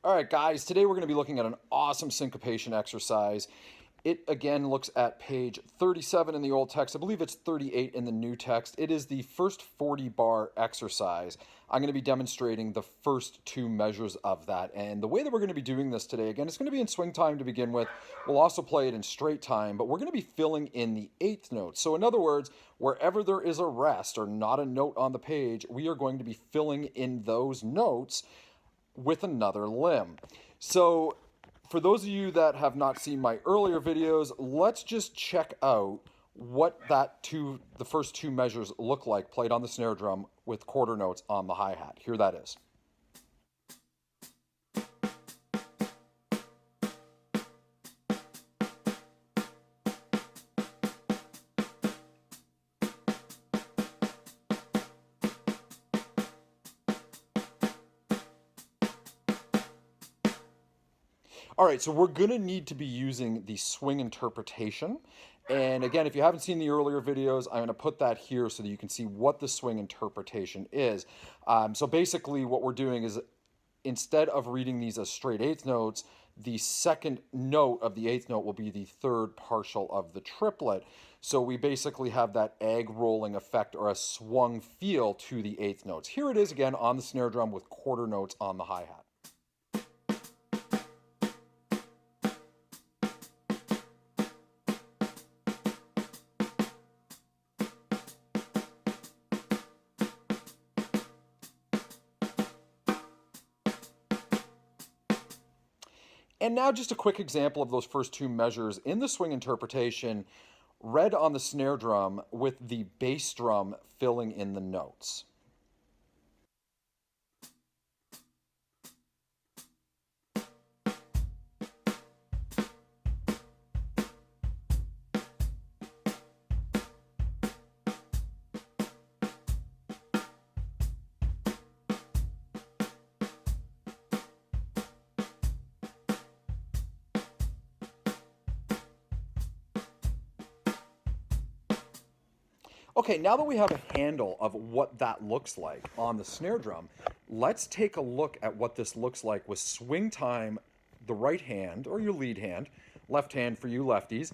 All right, guys, today we're going to be looking at an awesome syncopation exercise. It again looks at page 37 in the old text. I believe it's 38 in the new text. It is the first 40 bar exercise. I'm going to be demonstrating the first two measures of that. And the way that we're going to be doing this today, again, it's going to be in swing time to begin with. We'll also play it in straight time, but we're going to be filling in the eighth note. So in other words, wherever there is a rest or not a note on the page, we are going to be filling in those notes with another limb. So for those of you that have not seen my earlier videos, let's just check out what the first two measures look like played on the snare drum with quarter notes on the hi-hat. Here that is. All right, so we're going to need to be using the swing interpretation. And again, if you haven't seen the earlier videos, I'm going to put that here so that you can see what the swing interpretation is. So basically what we're doing is, instead of reading these as straight eighth notes, the second note of the eighth note will be the third partial of the triplet. So we basically have that egg rolling effect or a swung feel to the eighth notes. Here it is again on the snare drum with quarter notes on the hi-hat. And now just a quick example of those first two measures in the swing interpretation, read on the snare drum with the bass drum filling in the notes. Okay, now that we have a handle of what that looks like on the snare drum, let's take a look at what this looks like with swing time, the right hand, or your lead hand, left hand for you lefties,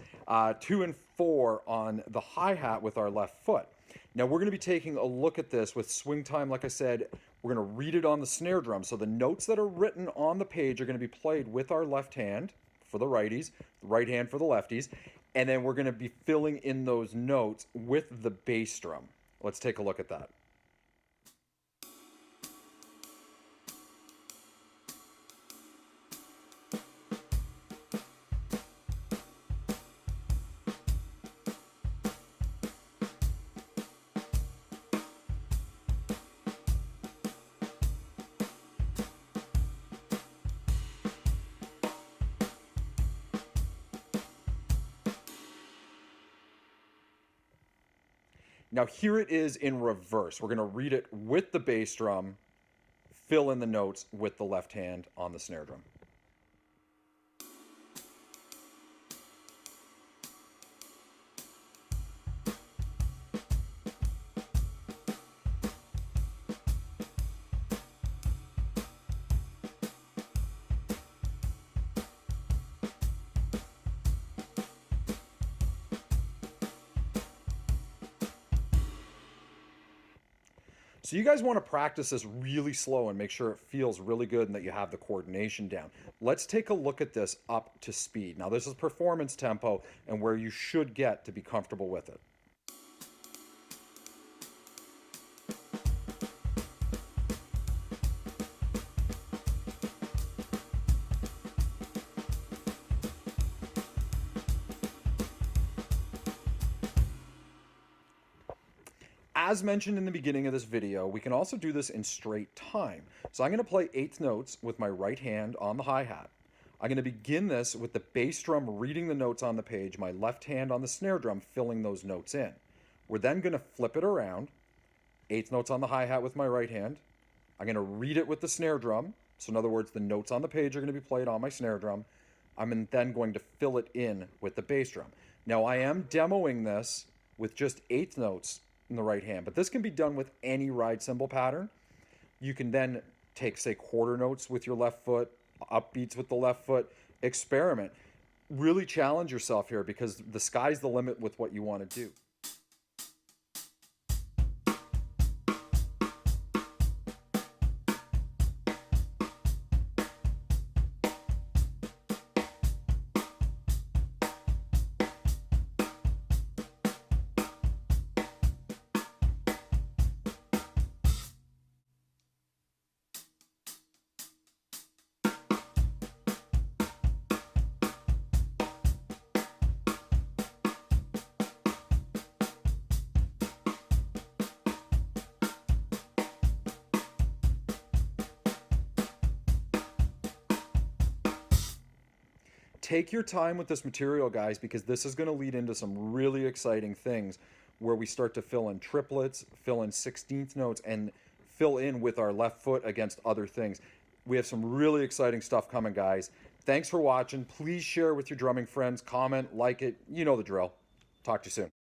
2 and 4 on the hi-hat with our left foot. Now we're going to be taking a look at this with swing time. Like I said, we're going to read it on the snare drum. So the notes that are written on the page are going to be played with our left hand for the righties, the right hand for the lefties, and then we're going to be filling in those notes with the bass drum. Let's take a look at that. Now here it is in reverse. We're going to read it with the bass drum, fill in the notes with the left hand on the snare drum. So you guys want to practice this really slow and make sure it feels really good and that you have the coordination down. Let's take a look at this up to speed. Now this is performance tempo and where you should get to be comfortable with it. As mentioned in the beginning of this video, we can also do this in straight time. So I'm going to play eighth notes with my right hand on the hi-hat. I'm going to begin this with the bass drum reading the notes on the page, my left hand on the snare drum filling those notes in. We're then going to flip it around, eighth notes on the hi-hat with my right hand. I'm going to read it with the snare drum. So in other words, the notes on the page are going to be played on my snare drum. I'm then going to fill it in with the bass drum. Now I am demoing this with just eighth notes in the right hand, but this can be done with any ride cymbal pattern. You can then take, say, quarter notes with your left foot, upbeats with the left foot. Experiment. Really challenge yourself here, because the sky's the limit with what you want to do. Take your time with this material, guys, because this is going to lead into some really exciting things where we start to fill in triplets, fill in 16th notes, and fill in with our left foot against other things. We have some really exciting stuff coming, guys. Thanks for watching. Please share with your drumming friends, comment, like it. You know the drill. Talk to you soon.